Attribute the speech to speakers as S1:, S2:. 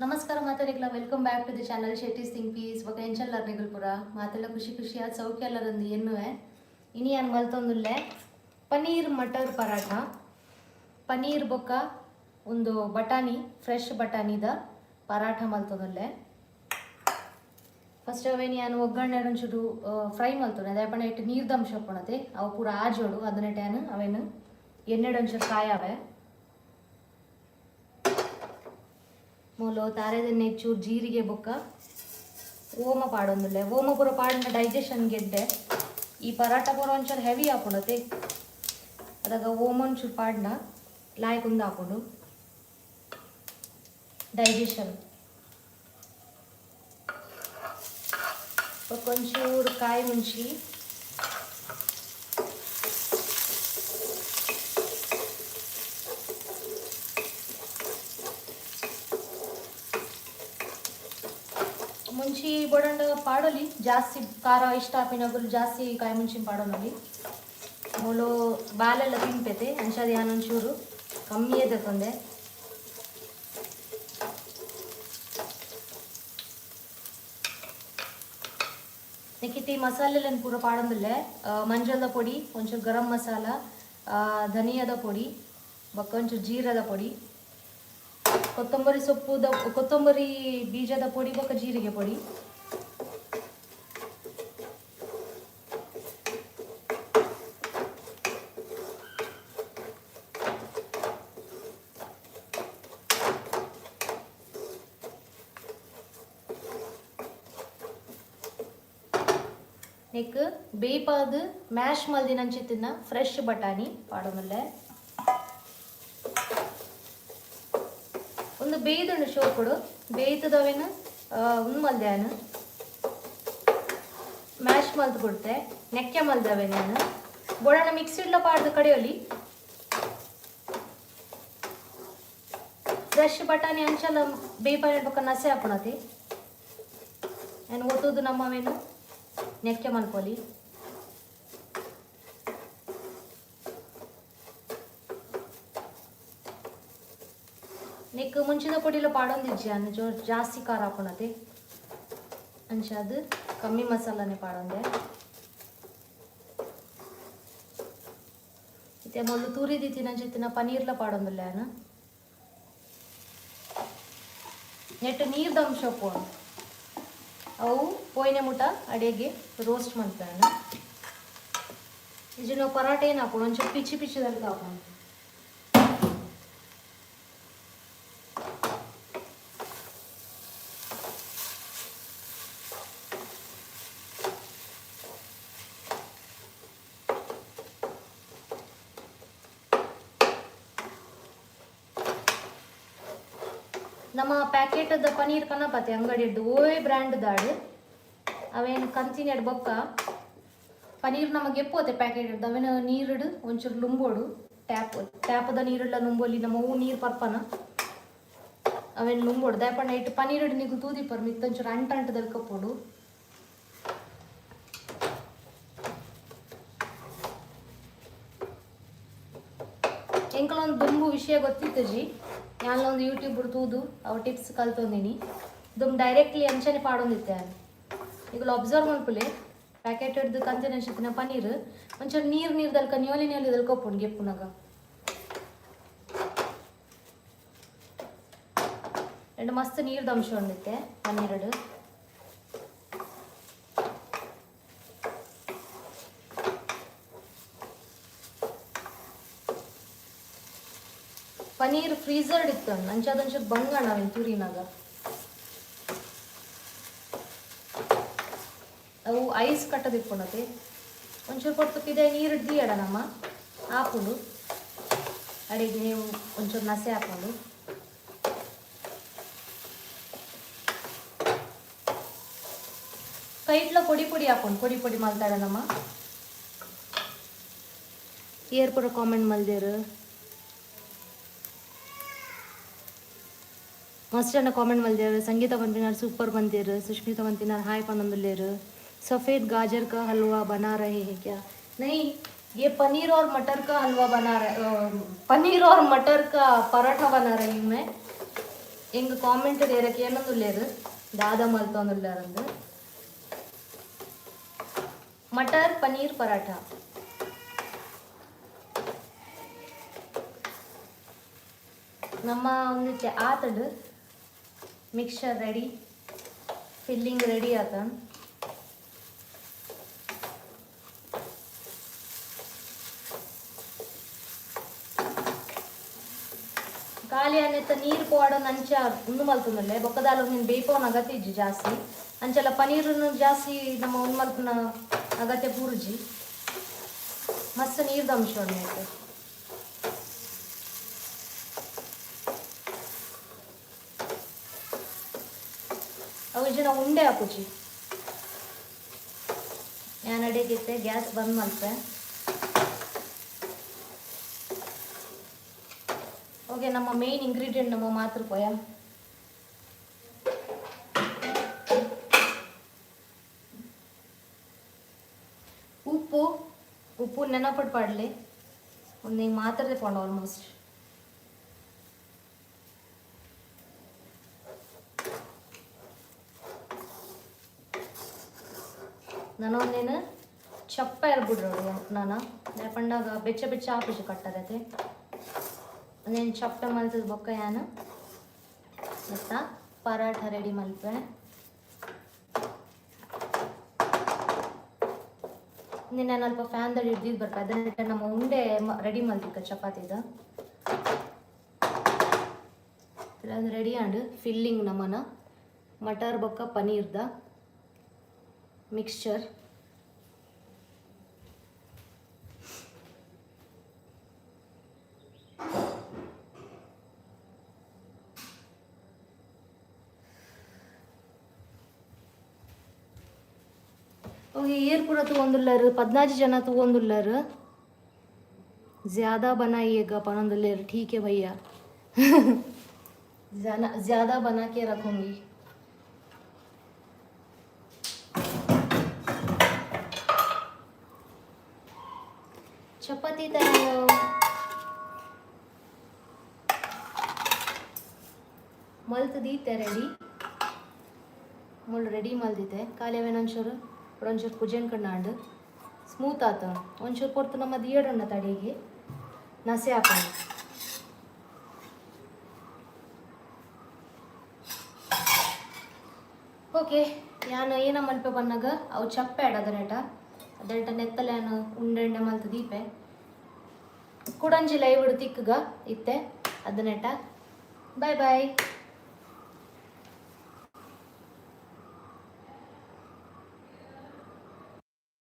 S1: नमस्कार मातारिकला welcome back to the channel Shetty think piece ఒక ఎంచల్ లర్నిగుల్పుర మాతల ఖుషి ఖుషి ಆ ಸೌಖ್ಯಲ್ಲರಂದು ಎನ್ನುವೆ ಇನಿ ನಾನು ಮಲ್ತೊಂದುಲ್ಲೆ ಪನೀರ್ ಮಟರ್ ಪರಾಠ ಪನೀರ್ ಬೊಕ್ಕ ಒಂದು ಬಟಾಣಿ ಫ್ರೆಶ್ ಬಟಾಣಿದ ಪರಾಠ ಮಲ್ತೊಂದುಲ್ಲೆ ಫಸ್ಟ್ ಅವೇನು ನಾನು ಒಗ್ಗರಣೆ ಒಂಚೂರು ಫ್ರೈ ಮಲ್ತೊಂಡೆ ಅದೇ ಇಟ್ಟು ನೀರ್ದಂಶ ಪೊಣತೆ ಅವು ಪೂರ ಆಜೋಡು ಅದನ್ನೆಟ್ಟು ನಾನು ಅವೇನು ಎಣ್ಣೆಡು ಒಂಚೂರು ಕಾಯಾವೆ ಮೂಲು ತಾರೆದನ್ನೇ ಚೂರು ಜೀರಿಗೆ ಬೊಕ್ಕ ಓಮ ಪಾಡೊಂದುಲ್ಲೆ ಓಮ ಪೂರ ಪಾಡಿನ ಡೈಜೆಷನ್ ಗೆಡ್ಡೆ ಈ ಪರಾಟ ಪೂರ ಒಂಚೂರು ಹೆವಿ ಹಾಕೊಂಡತೆ ಅದಾಗ ಓಮ ಒಂಚೂರು ಪಾಡಿನ ಲಾಯ್ಕುಂದು ಹಾಕೊಂಡು ಡೈಜೆಷನ್ ಒಂಚೂರು ಕಾಯಿ ಮುಂಚಿ ಮುಂಚಿ ಬೊಡಂಡ ಪಾಡೋಲಿ ಜಾಸ್ತಿ ಖಾರ ಇಷ್ಟ ಆಪಿನಗಳು ಜಾಸ್ತಿ ಕಾಯಿ ಮುಂಚಿನ ಪಾಡೋನಲ್ಲಿ ಮೂಲು ಬಾಲೆಲ್ಲ ತಿಂಪೈತೆ ಅಂಚದು ಯಾನೊಂಚೂರು ಕಮ್ಮಿಯೇ ತಕೊಂಡೆ ನೆಕ್ಕಿಟ್ಟು ಈ ಮಸಾಲೆಲ್ಲ ಪೂರ ಪಾಡೊಂದಿಲ್ಲೆ ಮಂಜಳದ ಪೊಡಿ ಒಂಚೂರು ಗರಂ ಮಸಾಲ ಧನಿಯಾದ ಪೊಡಿ ಬೊಕ್ಕ ಒಂಚೂರು ಜೀರದ ಪೊಡಿ ಕೊತ್ತಂಬರಿ ಸೊಪ್ಪುದ ಕೊತ್ತಂಬರಿ ಬೀಜದ ಪೊಡಿ ಬೊಕ್ಕ ಜೀರಿಗೆ ಪೊಡಿ ನೆಕ್ ಬೇಯ್ಪಾದು ಮ್ಯಾಶ್ ಮಲ್ದಿನಂಚಿತ್ತಿನ ಫ್ರೆಶ್ ಬಟಾಣಿ ಪಾಡೋಮಲ್ಲೆ ಒಂದು ಬೇಯ್ದುಂಡು ಶೋಕುಡು ಬೇಯ್ತದವೇನು ಮಲ್ದ್ಯಾನು ಮ್ಯಾಶ್ ಮಲ್ದು ಕೊಡ್ತೆ ನೆಕ್ಕೆ ಮಲ್ದವೆ ನಾನು ಬೊಡಣ ಮಿಕ್ಸಿಡ್ಲ ಪಾಡ್ದು ಕಡೆಯೊಲಿ ಫ್ರೆಶ್ ಬಟಾಣಿ ಅಂಚಲ್ಲ ಬೇಯ್ಪಾನೆ ಬೊಕ್ಕ ನಸೆ ಹಾಕೊಳತಿ ನಾನು ಒತ್ತುದು ನಮ್ಮವೇನು ನೆಕ್ಕೆ ಮಲ್ಕೊಲಿ ನೆಕ್ ಮುಂಚಿನ ಪೊಡಿಲ ಪಾಡೊಂದಿಜ್ಜಿ ಅನ್ನ ಜಾಸ್ತಿ ಖಾರ ಹಾಕೊಳತೆ ಅಂಚದು ಕಮ್ಮಿ ಮಸಾಲನೆ ಪಾಡೊಂದೆ ಮತ್ತೆ ಮೊದಲು ತೂರಿದಿ ತಿನ್ನ ಪನೀರ್ಲ ಪಾಡೊಂದಿಲ್ಲ ನಾನು ನೆಟ್ಟು ನೀರ್ದಂಶ ಪೋಣ ಅವು ಪೋಯ್ನೆ ಮುಟ ಅಡಿಗೆ ರೋಸ್ಟ್ ಮಾಡ್ತಾನೆ ಇದು ನಾವು ಪರಾಟೆ ಏನು ಹಾಕೋಣ ಒಂಚೂರು ಪಿಚ್ಚಿ ಪಿಚ್ಚಿದಲ್ಲಿ ಹಾಕೋಣ ನಮ್ಮ ಪ್ಯಾಕೆಟದ ಪನೀರ್ ಕನಪತಿ ಅಂಗಡಿಯದ್ದು ಓಯ್ ಬ್ರ್ಯಾಂಡ್ ದಾಡು ಅವೇನು ಕಂತಿನೆಡ್ ಬೊಕ್ಕ ಪನೀರ್ ನಮಗೆ ಎಪ್ಪೋತೆ ಪ್ಯಾಕೆಟ್ ಅವೇನು ನೀರಿಡು ಒಂಚೂರು ಲುಂಬೋಡು ಟ್ಯಾಪದ ನೀರುಳ್ಳ ಲುಂಬೋಲಿ ನಮ್ಮ ಹೂ ನೀರು ಪರ್ಪನ ಅವೇನು ಲುಂಬೋಡು ದಯಪಣ್ಣ ಇಟ್ಟು ಪನೀರಿಡು ನಿಗು ತೂದಿ ಪರ್ ಮಿತ್ತೊಂಚೂರು ಅಂಟದಲ್ಲಿ ಕಪ್ಪೋಡು ಎಂಕಲೊಂದು ದುಂಬು ವಿಷಯ ಗೊತ್ತಿತ್ತು ಜಿ ಯಾನೊಂದು ಯೂಟ್ಯೂಬ್ ತೂದು ಅವ ಟಿಪ್ಸ್ ಕಲ್ತೊಂದಿನಿ ದುಮ್ ಡೈರೆಕ್ಟ್ಲಿ ಅಂಚನೆ ಪಾಡೊಂದಿತ್ತೆ ಈಗ ಅಬ್ಸರ್ವ್ ಮಾಡ್ಪುಲೆ ಪ್ಯಾಕೆಟ್ ಹಿಡ್ದು ಕಂತಿನ ಅನ್ಸಿತ್ತಿನ ಪನೀರ್ ಒಂಚೂರು ನೀರ್ದಲ್ಲಿ ನ್ಯೋಲಿ ಕಪ್ಪುಂಡು ಗೆಪ್ಪುನಾಗ ಎರಡು ಮಸ್ತ್ ನೀರ್ದ ಅಂಶ ಹೊಂದಿತ್ತೆ ಪನೀರಡು ಪನೀರ್ ಫ್ರೀಸರ್ಡ್ ಇತ್ತು ಅಂಚದೊಂಚೂರು ಬಂಗಣ ಅವೇನು ತುರಿನಾಗ ಅವು ಐಸ್ ಕಟ್ಟದಿಟ್ಕೊಂಡತೆ ಒಂಚೂರು ಕೊಡ್ತಕ್ಕಿದೆ ನೀರು ಹಿಡ್ದಿಯಡ ನಮ್ಮ ಹಾಕೊಂಡು ಅಡಿಗೆ ನೀವು ಒಂಚೂರು ನಸೆ ಹಾಕೊಂಡು ಕೈಟ್ಲ ಪೊಡಿ ಹಾಕೊಂಡು ಪೊಡಿ ಮಲ್ತಾಡ ನಮ್ಮ ಏರ್ ಪುರ ಕಾಮೆಂಟ್ ಮಲ್ದೇರು मस्त कॉमेंट मल्देर संगीता बंतिनार सूपर बनतेर सुष्मिता बंतिनार हाय पनंदुलेर सफ़ेद गाजर का हलवा बना रहे हैं क्या नहीं ये पनीर और मटर का हलवा बना रहे पनीर और मटर का पराठा बना रही हूँ मैं ಎಂಗ್ ಕಾಮೆಂಟ್ ಏರಕ್ಕೆ ಏನೊಂದುಲ್ಲೇರು ದಾದ ಮಲ್ತೊಂದುಲ್ಲಾರಂದು ಮಟರ್ ಪನೀರ್ ಪರಾಠ ನಮ್ಮ ಒಂದಿತ್ತೆ ಆತಡು ಮಿಕ್ಸ್ಚರ್ ರೆಡಿ ಫಿಲ್ಲಿಂಗ್ ರೆಡಿ ಆತ ಖಾಲಿ ಅನ್ನೆತ್ತ ನೀರು ಪೋಡ ನಂಚ ಉಂದು ಮಲ್ತುಂದಲ್ಲೇ ಬೊಕ್ಕದಾಲ ನೀನು ಬೇಯ್ಪವನ ಅಗತ್ಯ ಇಜ್ಜಿ ಜಾಸ್ತಿ ಅಂಚೆಲ್ಲ ಪನೀರನ್ನು ಜಾಸ್ತಿ ನಮ್ಮ ಉಂದು ಮಲ್ಪನ ಅಗತ್ಯ ಪೂರ್ಜಿ ಮಸ್ತ್ ನೀರ್ದ ಅಂಶ ಉಂಟು ಅವು ಜನ ಉಂಡೆ ಹಾಕುಚಿ ನಾನು ಅಡಿಗಿತ್ತೆ ಗ್ಯಾಸ್ ಬಂದ್ ಮಲ್ಪೆ ಓಕೆ ನಮ್ಮ ಮೇನ್ ಇಂಗ್ರೀಡಿಯೆಂಟ್ ನಮ್ಮ ಮಾತ್ರ ಪೋಯ ಉಪ್ಪು ನೆನಪಟ್ಟು ಪಾಡಲಿ ಒಂದು ಹಿಂಗೆ ಮಾತ್ರದೇ ಪೋಂಡ ಆಲ್ಮೋಸ್ಟ್ ನಾನು ಒಂದೇನು ಚಪ್ಪ ಇರ್ಬಿಡ್ರಿ ನಾನು ಲೇಪಂಡಾಗ ಬೆಚ್ಚ ಬೆಚ್ಚ ಆಪಿಸು ಕಟ್ಟದೈತೆ నేను చప్ప మల్తది బొక్కయాను ಮತ್ತು ಪರಾಠ ರೆಡಿ ಮಲ್ಪೆ ನಾನು ಅಲ್ಪ ಫ್ಯಾನ್ ದಡಿ ಹಿಡ್ದಿದ್ದು ಬರ್ಪ ಅದನ್ನ ನಮ್ಮ ಉಂಡೆ ರೆಡಿ ಮಲ್ತಿಕ್ಕ ಚಪಾತಿದ ಅದು ರೆಡಿ ಆಂಡು ಫಿಲ್ಲಿಂಗ್ ನಮ್ಮನ ಮಟರ್ ಬೊಕ್ಕ ಪನೀರ್ದ ಮಿಕ್ಸ್ಚರ್ ಏರ್ पूरा तोंदुल्लर 14 जना तोंदुल्लर ज़्यादा बनाइएगा पनंदुल्लर ठीक है भैया ज़्यादा बना के रखूंगी चपाती तयार ಮಲ್ತದಿ ರೆಡಿ ರೆಡಿ ಮಲ್ದಿದೆ ಕಾಲೇವೇನೊಂಚೂರು ಒಂಚೂರು ಕುಜನ್ ಕಣ್ಣಾಂಡು ಸ್ಮೂತ್ ಆತ ಒಂಚೂರು ಕೊಡ್ತು ನಮ್ಮ ದಿಯಡಣ್ಣ ತಡೆಗೆ ನಸೆ ಹಾಕೊಂಡು ಓಕೆ ನಾನು ಏನ ಮಲ್ಪೆ ಬಂದಾಗ ಅವು ಚಪ್ಪೆ ಅದನೆಟ ಅದೆಂಟ ನೆತ್ತಲೆ ನಾನು ಉಂಡೆಂಡೆ ಮಲ್ತು ದೀಪೆ ಕುಡಂಜಿ ಲೈವ್ ತಿಕ್ಕಗ ಇತ್ತೆ ಅದನೆಟ ಬಾಯ್ ಬಾಯ್